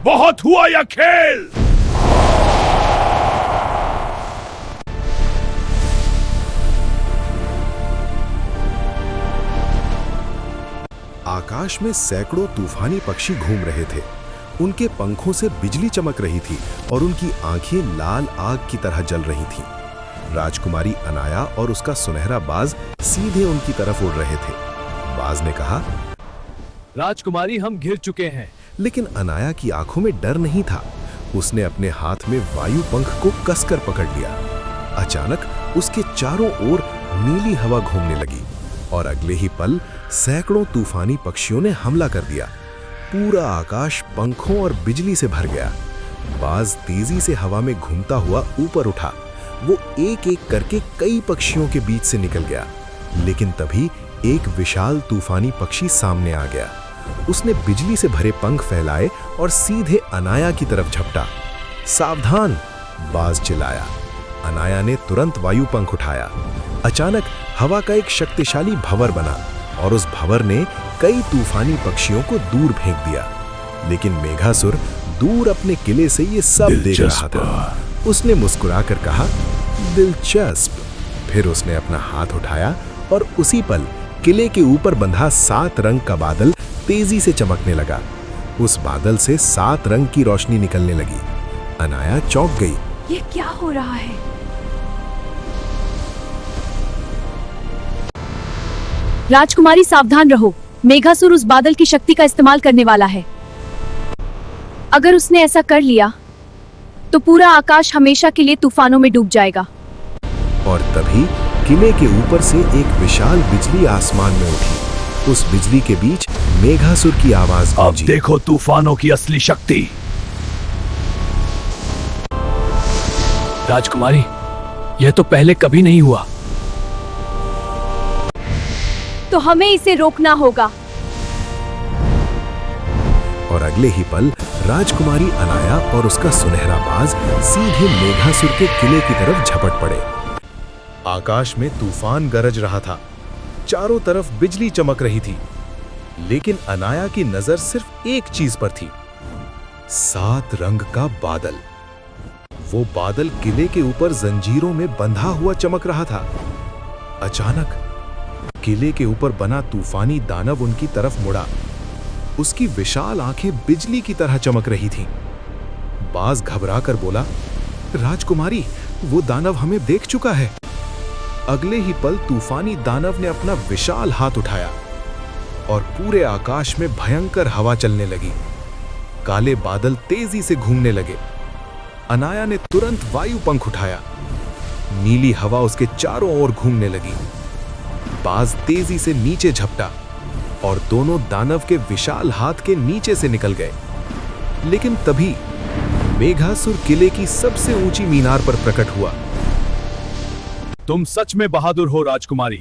बहुत हुआ यह खेल। आकाश में सैकड़ों तूफानी पक्षी घूम रहे थे। उनके पंखों से बिजली चमक रही थी और उनकी आंखें लाल आग की तरह जल रही थीं। राजकुमारी अनाया और उसका सुनहरा बाज सीधे उनकी तरफ उड़ रहे थे। बाज ने कहा, राजकुमारी, हम घिर चुके हैं। लेकिन अनाया की आंखों में डर नहीं था। उसने अपने हाथ में वायु पंख को कसकर पकड़ लिया। अचानक उसके चारों ओर नीली हवा घूमने लगी और अगले ही पल सैकड़ों तूफानी पक्षियों ने हमला कर दिया। पूरा आकाश पंखों और बिजली से भर गया। बाज तेजी से हवा में घूमता हुआ ऊपर उठा। वो एक एक करके कई पक्षियों के बीच से निकल गया, लेकिन तभी एक विशाल तूफानी पक्षी सामने आ गया। उसने बिजली से भरे पंख फैलाए और सीधे अनाया की तरफ झपटा। सावधान! बाज चिल्लाया। अनाया ने तुरंत वायु पंख उठाया। अचानक हवा का एक शक्तिशाली भंवर बना और उस भंवर ने कई तूफानी पक्षियों को दूर फेंक दिया। लेकिन मेघासुर दूर अपने किले से ये सब देख रहा था। उसने मुस्कुराकर कहा, दिलचस्प। फिर उसने अपना हाथ उठाया और उसी पल किले के ऊपर बंधा 7 रंग का बादल तेजी से चमकने लगा। उस बादल से 7 रंग की रोशनी निकलने लगी। अनाया चौंक गई। ये क्या हो रहा है? राजकुमारी, सावधान रहो। मेघासुर उस बादल की शक्ति का इस्तेमाल करने वाला है। अगर उसने ऐसा कर लिया तो पूरा आकाश हमेशा के लिए तूफानों में डूब जाएगा। और तभी किले के ऊपर से एक विशाल बिजली आसमान में उठी। उस बिजली के बीच मेघासुर की आवाज अब गूंजी। देखो तूफानों की असली शक्ति। राजकुमारी, यह तो पहले कभी नहीं हुआ। तो हमें इसे रोकना होगा। और अगले ही पल राजकुमारी अनाया और उसका सुनहरा बाज सीधे मेघासुर के किले की तरफ झपट पड़े। आकाश में तूफान गरज रहा था। चारों तरफ बिजली चमक रही थी, लेकिन अनाया की नजर सिर्फ एक चीज पर थी, 7 रंग का बादल। वो बादल किले के ऊपर जंजीरों में बंधा हुआ चमक रहा था। अचानक किले के ऊपर बना तूफानी दानव उनकी तरफ मुड़ा। उसकी विशाल आंखें बिजली की तरह चमक रही थीं। बाज घबराकर बोला, राजकुमारी, वो दानव हमें देख चुका है। अगले ही पल तूफानी दानव ने अपना विशाल हाथ उठाया और पूरे आकाश में भयंकर हवा चलने लगी। काले बादल तेजी से घूमने लगे। अनाया ने तुरंत वायु पंख उठाया। नीली हवा उसके चारों ओर घूमने लगी। बाज तेजी से नीचे झपटा और दोनों दानव के विशाल हाथ के नीचे से निकल गए। लेकिन तभी मेघासुर किले की सबसे ऊंची मीनार पर प्रकट हुआ। तुम सच में बहादुर हो राजकुमारी,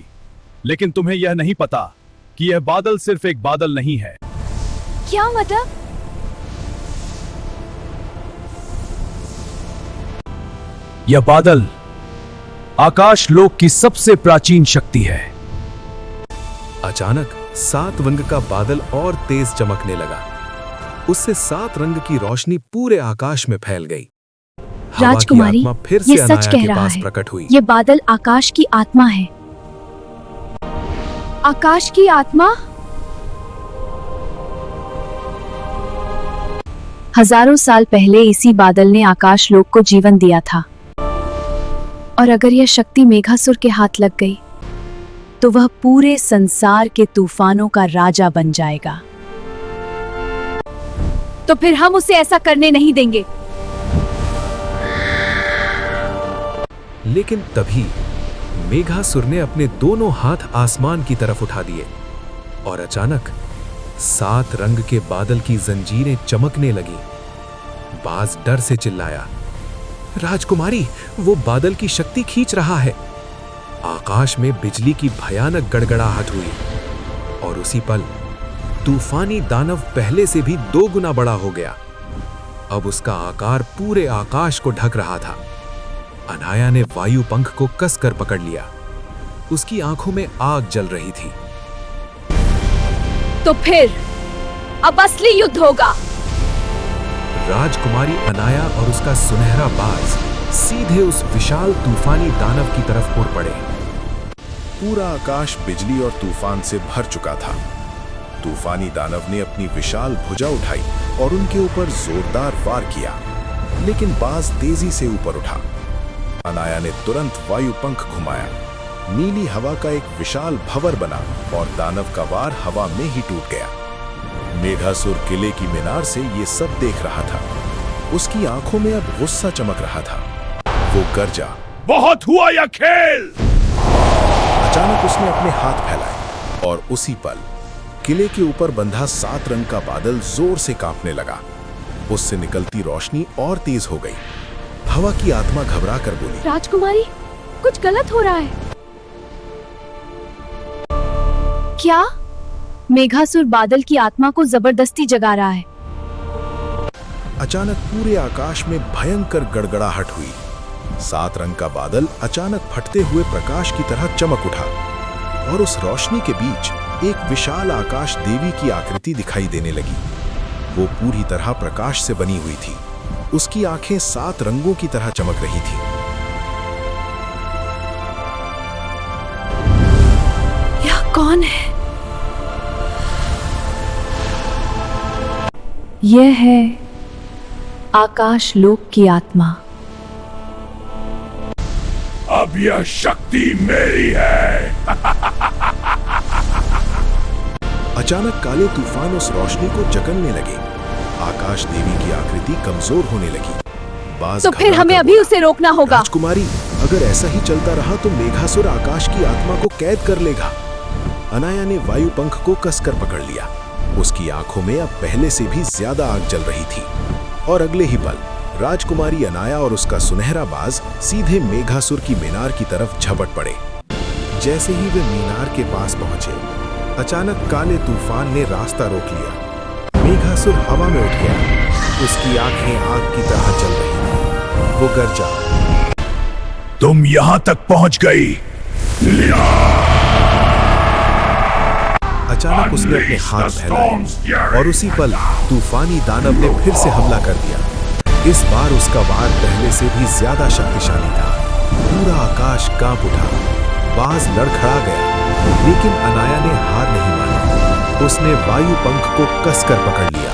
लेकिन तुम्हें यह नहीं पता कि यह बादल सिर्फ एक बादल नहीं है। क्या मतलब? यह बादल आकाश लोक की सबसे प्राचीन शक्ति है। अचानक 7 रंग का बादल और तेज चमकने लगा। उससे 7 रंग की रोशनी पूरे आकाश में फैल गई। राजकुमारी, हवा की आत्मा फिर से ये सच अनाया कह के रहा पास है। प्रकट हुई। ये बादल आकाश की आत्मा है। आकाश की आत्मा? हजारों साल पहले इसी बादल ने आकाश लोक को जीवन दिया था। और अगर यह शक्ति मेघासुर के हाथ लग गई तो वह पूरे संसार के तूफानों का राजा बन जाएगा। तो फिर हम उसे ऐसा करने नहीं देंगे। लेकिन तभी मेघासुर ने अपने दोनों हाथ आसमान की तरफ उठा दिए और अचानक 7 रंग के बादल की जंजीरें चमकने लगी। बाज डर से चिल्लाया, राजकुमारी, वो बादल की शक्ति खींच रहा है। आकाश में बिजली की भयानक गड़गड़ाहट हुई और उसी पल तूफानी दानव पहले से भी 2 गुना बड़ा हो गया। अब उसका आकार पूरे आकाश को ढक रहा था। अनाया ने वायु पंख को कसकर पकड़ लिया। उसकी आंखों में आग जल रही थी। तो फिर अब असली युद्ध होगा। राजकुमारी अनाया और उसका सुनहरा बाज सीधे उस विशाल तूफानी दानव की तरफ उड़ पड़े। पूरा आकाश बिजली और तूफान से भर चुका था। तूफानी दानव ने अपनी विशाल भुजा उठाई और उनके ऊपर जोरदार वार किया, लेकिन बाज तेजी से ऊपर उठा। अनाया ने तुरंत वायु पंख घुमाया। नीली हवा का एक विशाल भंवर बना और दानव का वार हवा में ही टूट गया। मेघासुर किले की मीनार से ये सब देख रहा था। उसकी आंखों में अब गुस्सा चमक रहा था। वो गरजा, बहुत हुआ यह खेल। अचानक उसने अपने हाथ फैलाए और उसी पल किले के ऊपर बंधा 7 रंग का बादल जोर से कांपने लगा। उससे निकलती रोशनी और तेज हो गई। हवा की आत्मा घबरा कर बोली, राजकुमारी, कुछ गलत हो रहा है। क्या? मेघासुर बादल की आत्मा को जबरदस्ती जगा रहा है। अचानक पूरे आकाश में भयंकर गड़गड़ाहट हुई। 7 रंग का बादल अचानक फटते हुए प्रकाश की तरह चमक उठा और उस रोशनी के बीच एक विशाल आकाश देवी की आकृति दिखाई देने लगी। वो पूरी तरह प्रकाश से बनी हुई थी। उसकी आंखें 7 रंगों की तरह चमक रही थी। यह कौन है? यह है आकाश लोक की आत्मा। अब यह शक्ति मेरी है। अचानक काले तूफान उस रोशनी को जकड़ने लगे। आकाश देवी की आकृति कमजोर होने लगी। बाज तो फिर हमें अभी उसे रोकना होगा। राजकुमारी, अगर ऐसा ही चलता रहा तो मेघासुर आकाश की आत्मा को कैद कर लेगा। अनाया ने वायु पंख को कसकर पकड़ लिया। उसकी आंखों में अब पहले से भी ज्यादा आग जल रही थी और अगले ही पल राजकुमारी अनाया और उसका सुनहरा बाज सीधे मेघासुर की मीनार की तरफ झपट पड़े। जैसे ही वे मीनार के पास पहुंचे, अचानक काले तूफान ने रास्ता रोक लिया। मेघासुर हवा में उठ गया। उसकी आंखें आग की तरह जल रही थीं। वो गरजा, तुम यहां तक पहुंच गई। अचानक उसने अपने हाथ फैलाए और उसी पल तूफानी दानव ने फिर से हमला कर दिया। इस बार उसका वार पहले से भी ज्यादा शक्तिशाली था। पूरा आकाश कांप उठा। बाज लड़खड़ा गया, लेकिन अनाया ने हार नहीं मानी। उसने वायु पंख को कसकर पकड़ लिया।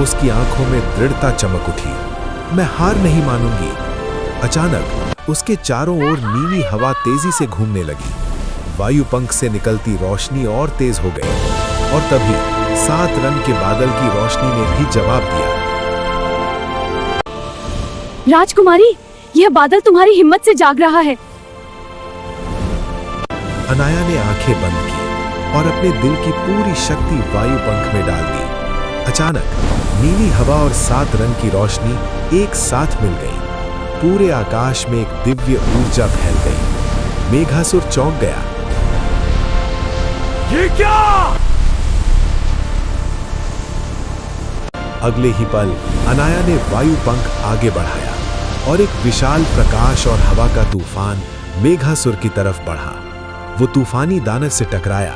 उसकी आंखों में दृढ़ता चमक उठी। मैं हार नहीं मानूंगी। अचानक उसके चारों ओर नीली हवा तेजी से घूमने लगी। वायु पंख से निकलती रोशनी और तेज हो गई और तभी 7 रंग के बादल की रोशनी ने भी जवाब दिया। राजकुमारी, यह बादल तुम्हारी हिम्मत से जाग रहा है। अनाया ने आंखें बंद की और अपने दिल की पूरी शक्ति वायु पंख में डाल दी। अचानक नीली हवा और 7 रंग की रोशनी एक साथ मिल गई। पूरे आकाश में एक दिव्य ऊर्जा फैल गई। मेघासुर चौंक गया। ये क्या? अगले ही पल अनाया ने वायु पंख आगे बढ़ाया और एक विशाल प्रकाश और हवा का तूफान मेघासुर की तरफ बढ़ा। वो तूफानी दानव से टकराया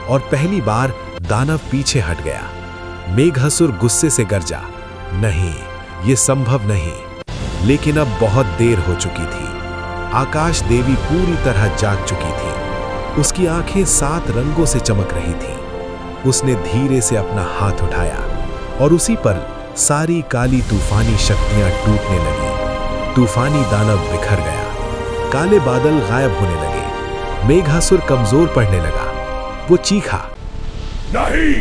और पहली बार दानव पीछे हट गया। मेघासुर गुस्से से गरजा, नहीं, ये संभव नहीं। लेकिन अब बहुत देर हो चुकी थी। आकाश देवी पूरी तरह जाग चुकी थी। उसकी आंखें 7 रंगों से चमक रही थीं। उसने धीरे से अपना हाथ उठाया और उसी पर सारी काली तूफानी शक्तियां टूटने लगी। तूफानी दानव बिखर गया। काले बादल गायब होने लगे। मेघासुर कमजोर पड़ने लगा। वो चीखा, नहीं,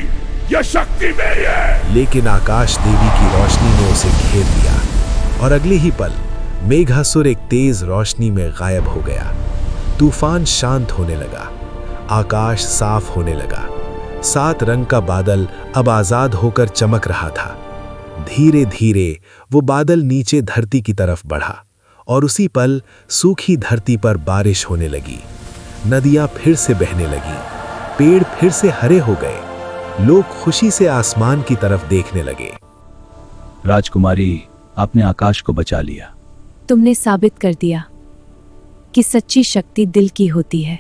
यह शक्ति मेरी है। लेकिन आकाश देवी की रोशनी ने उसे घेर लिया और अगले ही पल मेघासुर एक तेज रोशनी में गायब हो गया। तूफान शांत होने लगा। आकाश साफ होने लगा। 7 रंग का बादल अब आजाद होकर चमक रहा था। धीरे धीरे वो बादल नीचे धरती की तरफ बढ़ा और उसी पल सूखी धरती पर बारिश होने लगी। नदियां फिर से बहने लगी। पेड़ फिर से हरे हो गए। लोग खुशी से आसमान की तरफ देखने लगे। राजकुमारी, आपने आकाश को बचा लिया। तुमने साबित कर दिया कि सच्ची शक्ति दिल की होती है।